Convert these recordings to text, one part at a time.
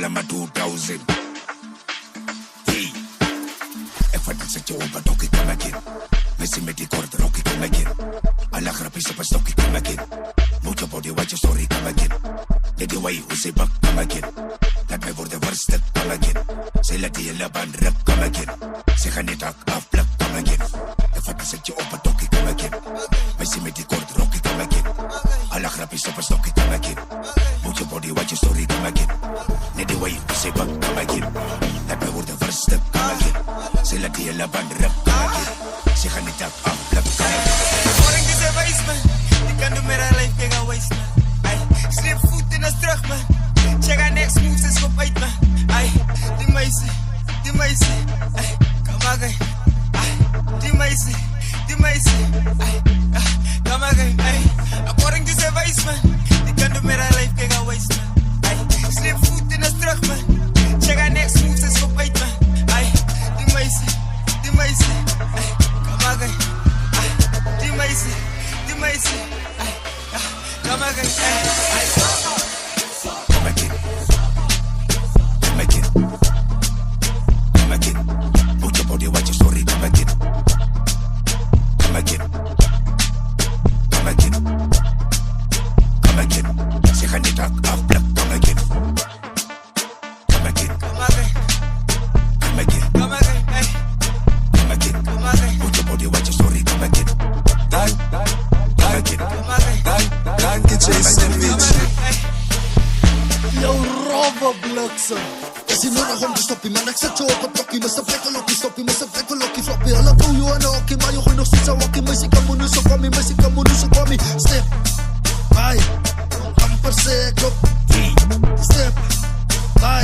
Vala ma 2000. Hey, ek vat dit jou op dokkie kom ek in. Messi met die kort rokkie kom ek in. Alla grappies op 'n stokkie kom ek in. Moet jou body watch your story kom ek in. Net die way hoe sy bak kom ek in. Laat my word worst kom ek in. Sy laat die hele band ruk kom ek in. Sy gaan net af pluk kom ek in. Ek vat dit jou op dokkie kom ek in. Messi met die kort rokkie kom ek in. Alla grappies op 'n stokkie kom ek in. Moet jou body watch your story kom ek in. Net die way hoe sy bak kom ek in. Laat my word worst kom ek in. Sy laat die hele band ruk kom ek in. Sy gaan net af pluk kom ek in. Morning is a waste man. You can do me that life take a waste man. Ay, sleep foot in a terug man. Check our next moves is op uit man. Ay, die meisie. Ay, kom again. Ay, die meisie. Ay, kom again. Ay, according to the waste man. You can do me that life take a waste man. Ay, sleep foot in a terug man. Check our next moves is op uit man. Ay, die meisie. Ay, kom again. Ay, die meisie. Ay, kom again. Ay, Come again. Put your body, watch your story. Come again. Say can you talk off black? Come again. Ay. Put your body, watch your story. Come again. Dankie Jason Mitch. Jou robbe bliksem. Is jy nodig om te stop, man? Ek sit jou op 'n tokkie, mis 'n plekkelokkie, stoppie, mis 'n plekkelokkie, floppie. Hulle bou jou aan 'n hokkie, maar jy gooi nog steeds 'n wakkie. Meisie kom nou so kom my, step by, amper sê klop. Step by,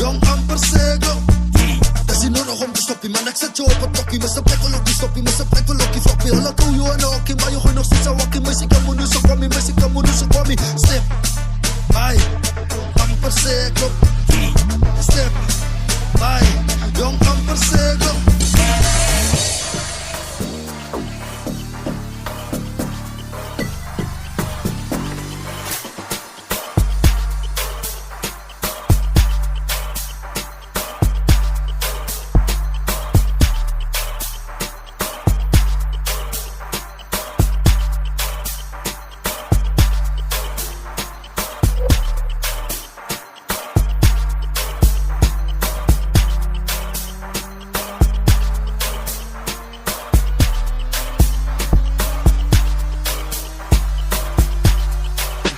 jong amper sê klop. Is jy nodig om te stop, man? Ek sit jou op 'n tokkie, mis 'n plekkelokkie, stoppie, mis 'n plekkelokkie, floppie. Hulle bou jou aan 'n hokkie, maar jy gooi nog steeds 'n wakkie. Meisie kom nou so kom my, step by, amper sê klop. Step by, jong amper sê klop.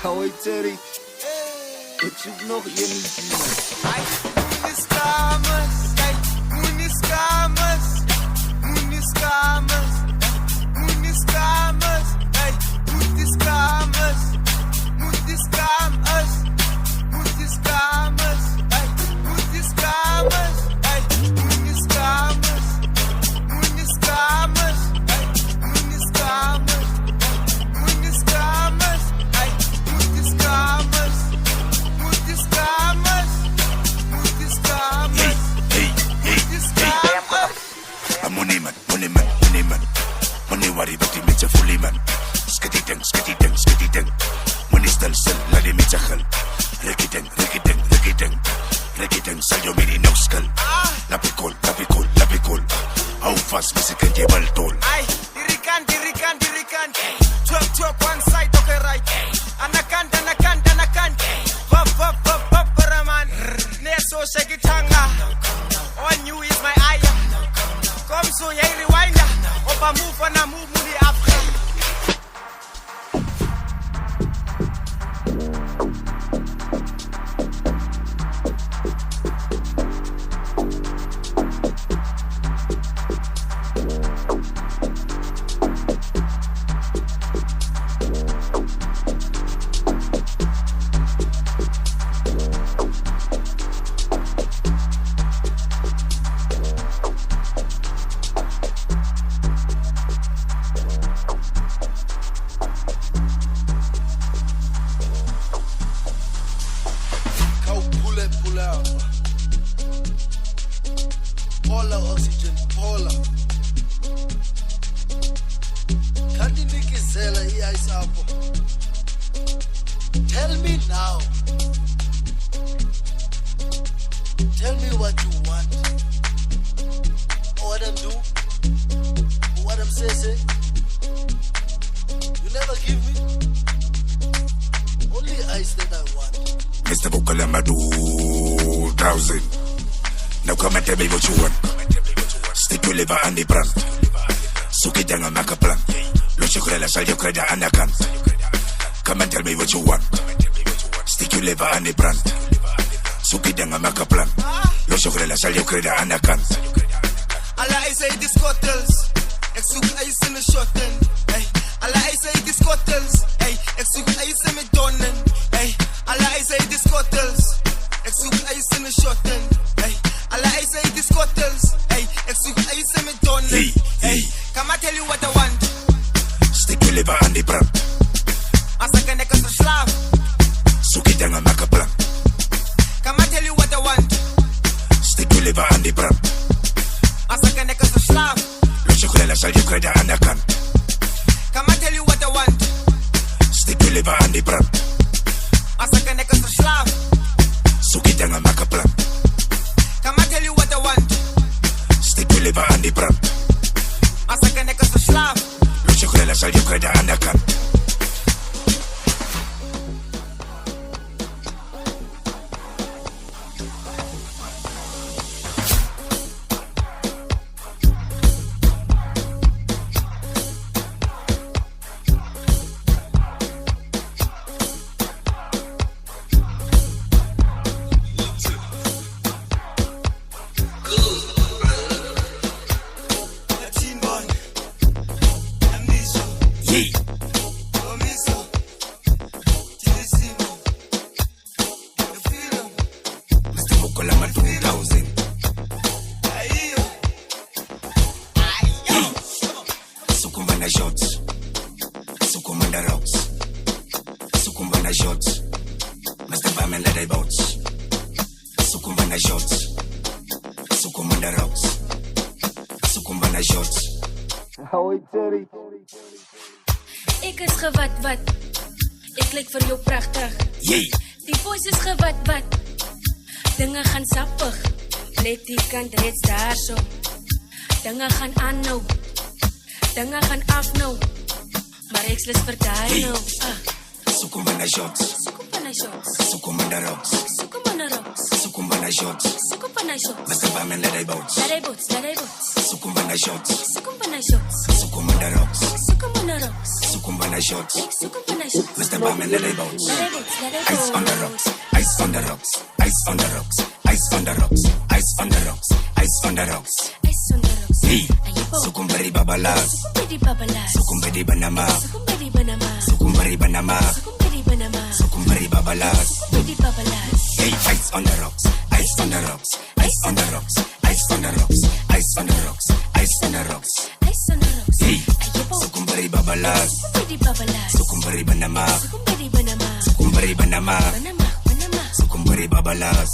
Hoi Terry, ek soek nog een liedjie. ay, moenie skamers. Money worry but die mense voel die man. Skitty ding. Money stil, laat die mense gil. Rikkie ding. Sal jou met die nou skil. Lappie kool. Hou vast, mense kan jy wel tol. Ay, die kant. Chop, one side, okay right. Anakant. Vap, paraman. Neso shekitanga. On you is my eye. Come so ye rewinder. Opa move on a move the Africa. Pola oxygen, pola. Kanti nikizela ice apho. Tell me now. Tell me what you want. Or what I'm do. Or what I'm say. You never give me. Only ice that I want. Mr. Bukalama 2000. Now come and tell me what you want. Stick to liver and the brand. Suki danga make a plan. Lo chocolate sal yo creda anakan. Come and tell me what you want. Stick to liver and the brand. Suki danga make a plan. Lo chocolate sal yo creda anakan. Alla I say die skottels. Ek soek ys in 'n shotten. Hey, alla I say die skottels. Hey, ek soek ys in my donnen. Hey, alla I say die skottels. Ek soek ys in 'n shotten. Hey, alla I say die skottels. Hey, ek soek ys in my donnen. Hey, come I tell you what I want. Stick to liver and the brand. As ek en ek is 'n slaaf. Suki danga make a plan. Come I tell you what I want. Stick to liver and the brand. As ek en ek is 'n slaaf. Lo chocolate sal yo creda anakan. Come I tell you what I want. Stick to liver and the brand. As ek en ek is 'n slaaf. Suki danga make a plan. Come I tell you what I want. Stick to liver and the brand. As ek en ek is 'n slaaf. Lo chocolate sal yo creda anakan. Teen boy. Amnesia. Yee. Omiso. Tinisimo. The feeling. Mr. Bukalama 2000. Ayo. Sukumbana shots. Sukumbana rocks. Sukumbana shots. Mr. Bam and let it bounce. Sukumbana shots. Sukumbana rocks. Sukumbana shots. Hoi Terry. Ek is gewat. Ek lyk vir jou pragtig. Yee. Die voice is gewat. Dinge gaan sappig. Net die kant reeds daar so. Dinge gaan aan nou. Dinge gaan af nou. Maar ek slus vir daai nou. Sukumbana shots. Sukumbana shots. Sukumbana rocks. Sukumbana rocks. Sukumbana shots. Sukumbana shots. Mr. Bam and let it bounce. Laat hy bots. Sukumbana shots. Sukumbana shots. Sukumbana rocks. Sukumbana rocks. Sukumbana shots. Sukumbana shots. Mr. Bam and let it bounce. Laat hy bots. Ice on the rocks. Ice on the rocks. Ice on the rocks. Ice on the rocks. Ice on the rocks. Ice on the rocks. Ice on the rocks. Hey. Ayibo. Sukumbari babalas. Sukumbedi babalas. Sukumbari banama. Sukumbedi banama. Sukumbari banama. Sukumbedi banama. Sukumbari babalas. Sukumbedi babalas. Hey, ice on the rocks. Ice on the rocks. Ice on the rocks. Ice on the rocks. Ice on the rocks. Ice on the rocks. Ice on the rocks. Hey. Ayibo. Sukumbari babalas. Sukumbedi babalas. Sukumbari banama. Sukumbedi banama. Sukumbari banama. Banama. Sukumbari babalas.